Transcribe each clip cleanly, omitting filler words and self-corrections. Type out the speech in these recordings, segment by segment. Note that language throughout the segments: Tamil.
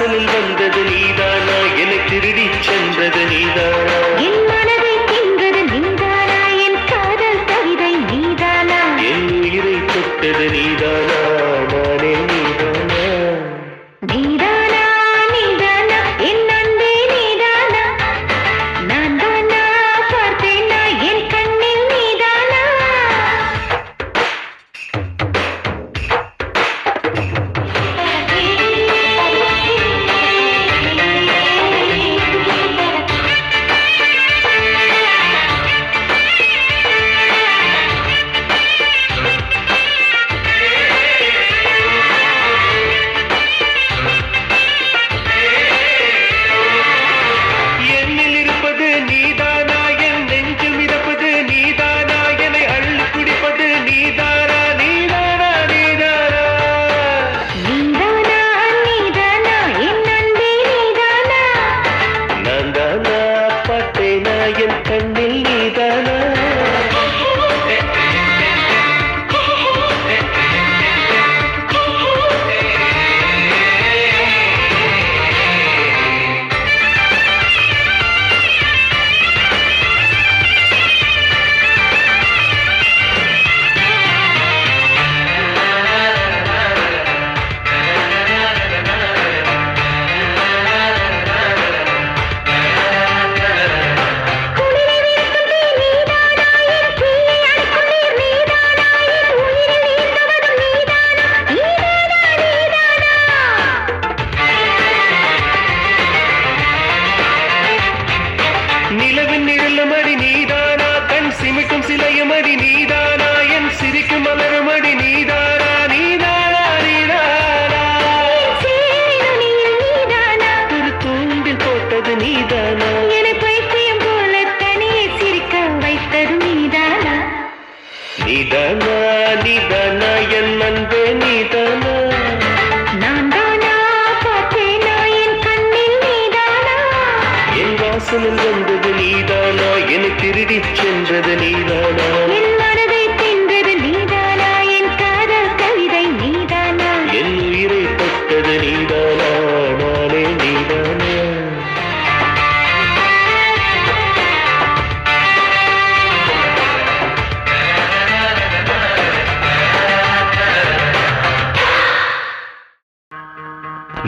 வாசலில் வந்தது நீதானா, என்னை திருடி சென்றது நீதானா, என் மனதை தின்றது நீதானா, என் காதல் கவிதை நீதானா, என் உயிரை தொட்டது நீதானா, நானே நீதானா, நீதானா நீதானா என் அன்பே நீதானா, நான் தானா பார்த்தேனா என் கண்ணில் நீதானா. என்னில் இருப்பது நீதானா, என் நெஞ்சில் மிதப்பது நீதானா, என்னை அள்ளி குடிப்பது நீதானா, நீதானா, நீதானா, நீதானா நீதானா என் அன்பே நீதானா, நான் தானா பார்த்தேனா என் கண்ணில் நீதானா. நிலவின் நிழலுமடி நீதானா, கண் சிமிட்டும் சிலையுமடி நீதானா, என் சிரிக்கும் மலருமடி நீதானா, நீதானா, நீதானா, ஒரு தூண்டில் போட்டது நீதானா, என்னை பைத்தியம் போல தனியே சிரிக்க வைத்தது நீதானா, நீதானா, நீதானா என் அன்பே நீதானா, நான் தானா பார்த்தேனா என் கண்ணில் நீதானா, என் வாசலில் வந்தது நீதானா, என்னை திருடி சென்றது நீதானா, என் மனதை தின்றது நீதானா, என் காதல் கவிதை நீதானா, என் உயிரை தொட்டது நீதானா, நானே நீதானா.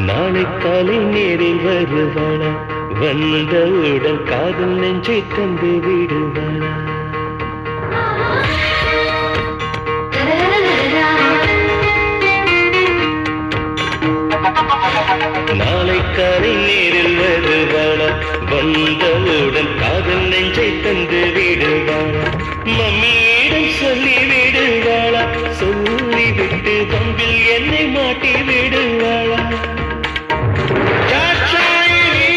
நாளை காலை நேரில் வருவாளா, வந்தவுடன் காதல் நெஞ்சை தந்து விடுவாளா, நாளை காலை நேரில் வருவாளா, வந்தவுடன் காதல் நெஞ்சை தந்து விடுவாளா, மம்மியிடம் சொல்லி விடுவாளா, சொல்லிவிட்டு பம்பில் என்னை மாட்டி விடுவாளா. தாட்சாயினி,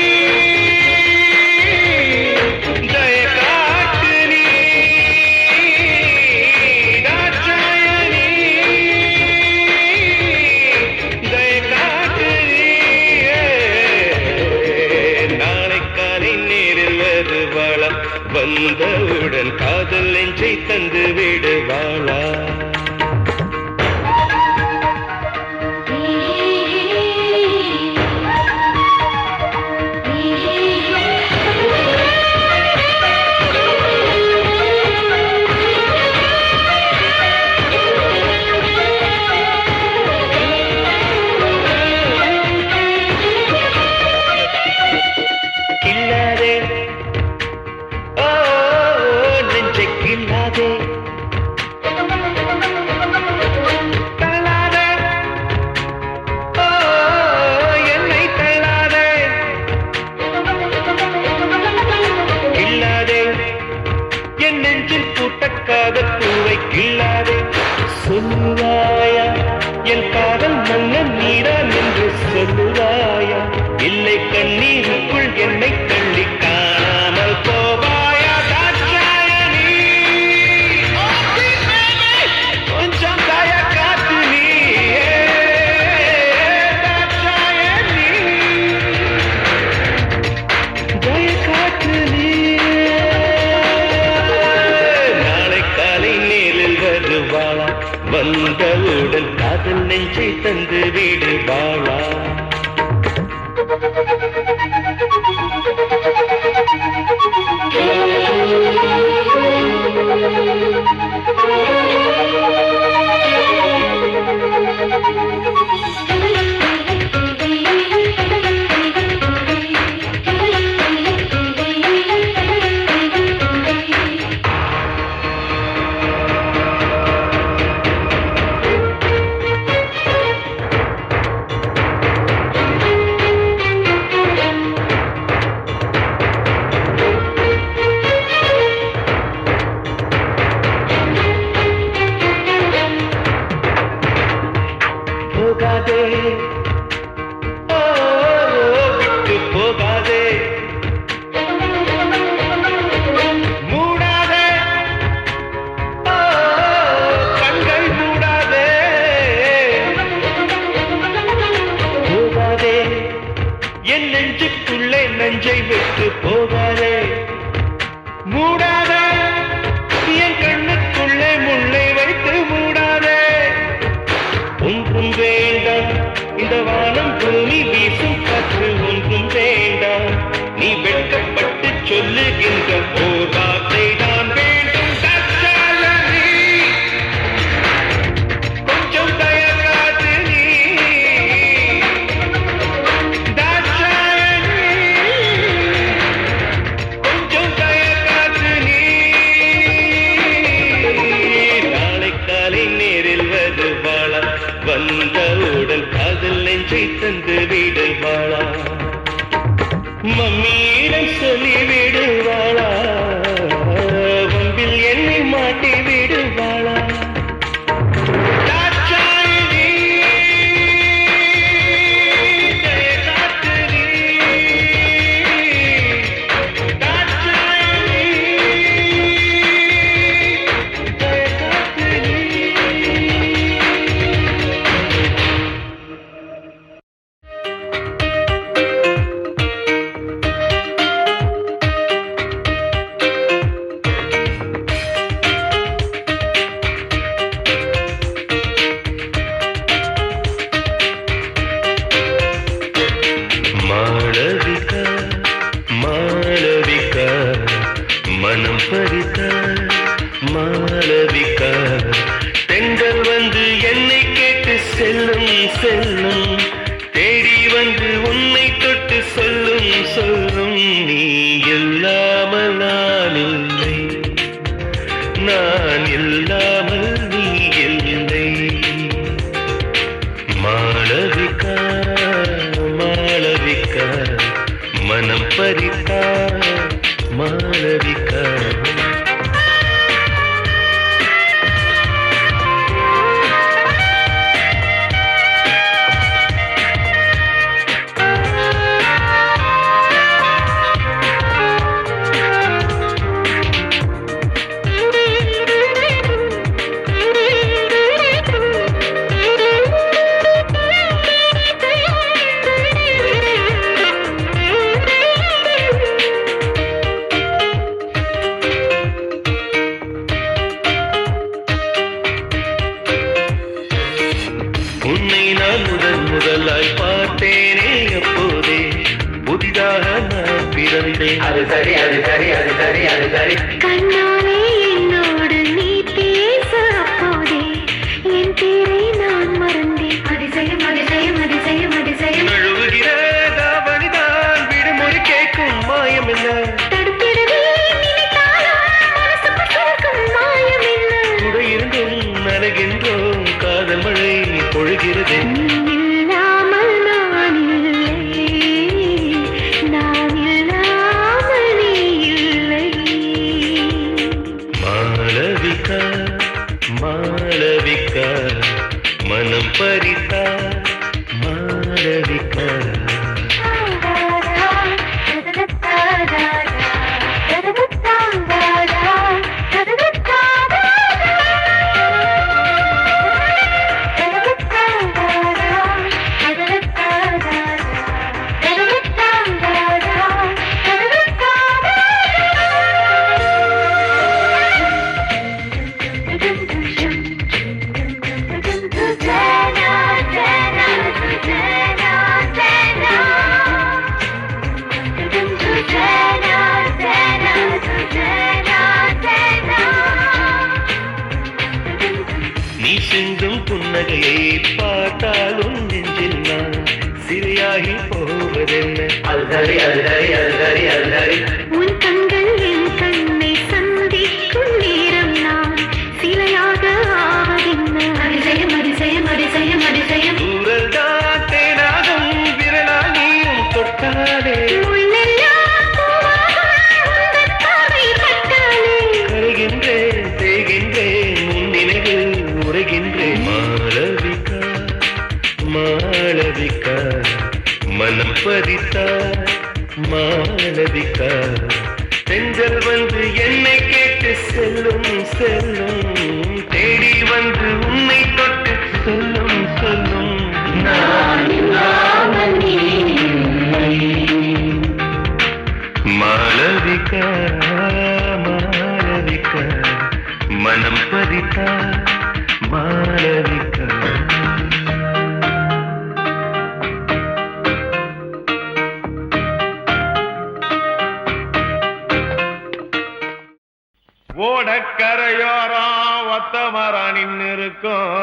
தயை காட்டு நீ, தாட்சாயினி, தயை காட்டு நீ. நாளை காலை நேரில் வருவாளா, வந்தவுடன் காதல் நெஞ்சை தந்து விடுவாளா. கில்லாதே ஓ நெஞ்சை கில்லாதே, தள்ளாதே ஓ என்னை தள்ளாதே, கில்லாதே என் நெஞ்சில் பூட்டக்காத பூவை கில்லாதே. சொல்லுவாயா என் காதல் மன்னன் நீதான் என்று சொல்லுவாயா, இல்லை கண்ணீருக்குள் என்னை தள்ளி காணாமல் போவாயா. தாட்சாயணி, கொஞ்சம் தய காத்து நீ, தாட்சாயணி, தய காத்து நீ. நாளை காலை நேரில் வருவாளா, வந்தவுடன் காதல் நெஞ்சை தந்து விடுவாளா. போகாதே, ஓ, விட்டு போகாதே, மூடாதே, ஓ, கண்கள் மூடாதே, போகாதே, என் நெஞ்சுக்குள்ளே நெஞ்சை விட்டு போகாதே, மூடாதே, என் கண்ணுக்குள்ளே முள்ளை வைத்து மூடாதே. ஒன்றும் வேண்டாம், இந்த வானம் பூமி வீசும் காற்று ஒன்றும் வேண்டாம், நீ வெட்கப்பட்டு சொல்லுகின்ற ஓர் வார்த்தை தான் வேண்டும். தற்சாலனி, கொஞ்சம் தயங்காது நீ, தற்சாலனி, கொஞ்சம் தயங்காது நீ. நாளை காலை நேரில் வருவாளா, வந்தவுடன் காதல் நெஞ்சை தந்து விடுவாளா, மம்மியிடம் சொல்லி விடுவாளா, வம்பில் என்னை மாட்டி விடுவாளா. தாட்சாயினி, ஜெயகாத்திரி, தாட்சாயினி, ஜெயகாத்திரி. மாளவிகா, மாளவிகா, மனம் பறித்த மாளவிகா, தென்றல் வந்து என்னை கேட்டு செல்லும் செல்லும், தேடி வந்து உன்னை தொட்டு சொல்லும் சொல்லும், நீ இல்லாமல் நான் இல்லை, நான் இல்லாமல் நீ இல்லை. மாளவிகா, மாளவிகா, மனம் பறித்தா மாளவிகா. உன்னை நான் முதலாய் பார்த்தேனே அப்போதே, புதிதாக நான் பிறந்தேன். அது சரி, அது சரி, அது சரி, அது சரி. கண்ணாலே என்னோடு நீ பேச அப்போதே என் பேரை நான் மறந்தேன். அதிசயம் அதிசயம் அதிசயம் அதிசயம். நழுவுகிற தாவணிதான் விடுமொழி கேட்கும் மாயம் என்ன, தடுத்திடவே நினைத்தாலும் மனசுக்குள் கேட்கும் மாயம் என்ன. கூட இருந்தும் நனைகின்றோம், காதல் மழை பொழுகிறது. நீ இல்லாமல் நான் இல்லை, நான் இல்லாமல் நீ இல்லை. மாளவிகா, மாளவிகா, மனம் பறித்தா மாளவிகா. நீ சிந்தும் புன்னகையை பார்த்தாலும் நெஞ்சில் நான் சிறையாகி போவதென்ன. அது சரி, அது சரி, அது சரி, அது சரி. உன் கண்கள் என் கண்ணை சந்திக்கும் நேரம் நான் சிலையாக ஆவதென்ன. அதிசயம் அதிசயம் அதிசயம் அதிசயம். தூரல் தான் தேனாகும் விரலால் நீயும் தொட்டாலே, முள்ளெல்லாம் பூவாக உந்தன் பார்வை பட்டாலே. கரைகின்றேன் தேய்கின்றேன் உன் நினைவில் உரைகின்றேன். மாளவிகா, மாளவிகா மனம் பறித்தா மாளவிகா செஞ்சல் வந்து என்னை கேட்டு செல்லும் செல்லும் தேடி வந்து உன்னை தொட்டு சொல்லும் சொல்லும் மாளவிகா மாளவிகா மனம் பறித்தா மாளவிகா ஓடக்கரையோரம் ஒத்த மரம் நின்று இருக்கும்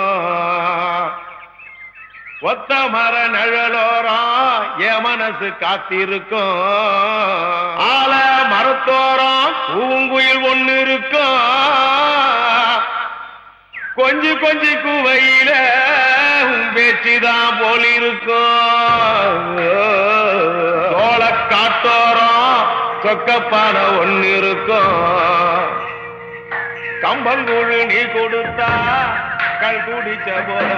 ஒத்த மர நிழலோரம் என் மனசு காத்திருக்கும் ஆல மரத்தோரம் பூங்குயில் ஒண்ணு இருக்கும் கொஞ்சி கொஞ்சி குவையில பேச்சுதான் போல் இருக்கும் சோழ காத்தோரம் சொக்கப்பான ஒண்ணு இருக்கும் கம்பங்கூழு நீ கொடுத்தா கல் குடிச்ச போல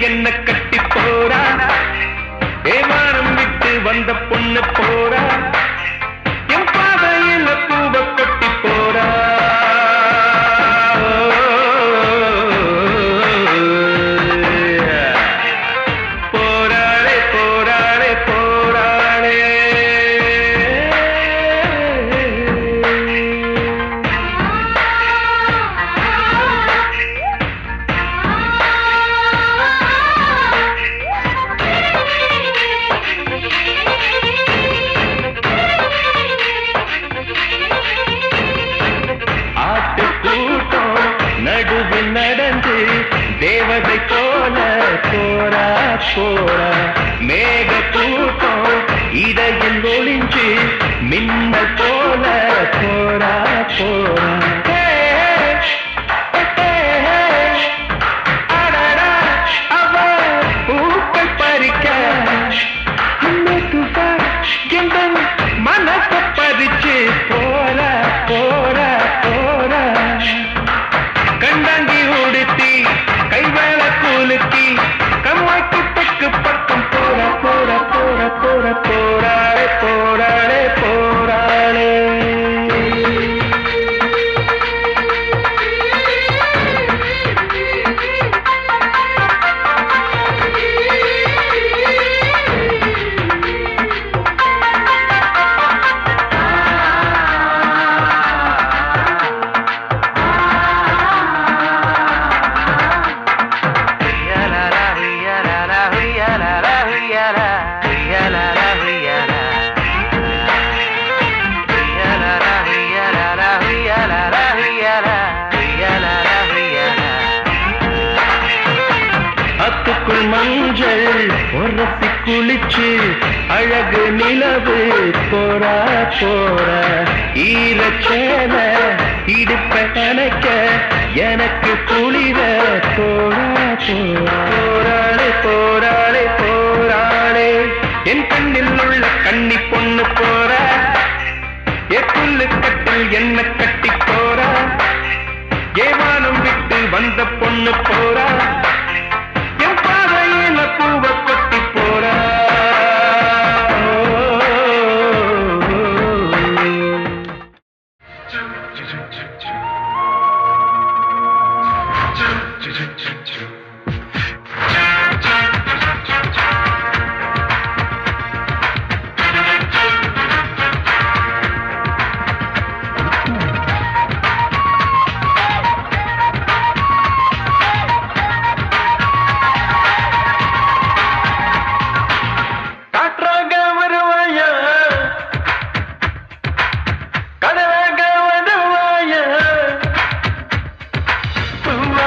என்ன கட்டி போறா ஏமானம் விட்டு வந்த பொண்ணு போறா என் பாதையில பூவ கொட்டி போறா போராளே போராளே போராளே நடந்து தேவதை போல போரா போரா மேக கூட்டம் இடையில் ஒளிஞ்சு மின்னல் போல போரா போரா அடடா அவ பூக்கள் பறிக்க மனச பறிச்சு போரா போரா போரா கண்டாங்கி உடுத்தி கைவேள கூலுத்தி கம்மாய்க்கு தெற்கு பக்கம் போற போற போற போற போராளே போராளே போராளே அத்துக்குள் மஞ்சள் உரசி குளிச்சு அழகு நிலவு போரா போரா ஈரச்சேல இடுப்ப கணக்க எனக்கு குளிர போரா போரா போராளே போராளே போராளே என் கண்ணில் உள்ள கண்ணி பொண்ணு போரா எப்புல்லு கட்டில் என்ன கட்டி போரா ஏவானம் விட்டு வந்த பொண்ணு போரா என் பாதையில பூவ கொட்டி போரா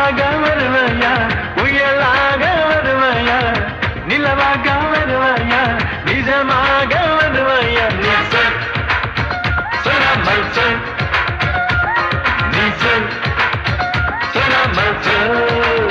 காற்றாக வருவாயா, புயலாக வருவாயா, நிலவாக வருவாயா, நிஜமாக வருவாயா. நீ சொல், சொல்லாமல் சொல், நீ சொல், சொல்லாமல் சொல்.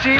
She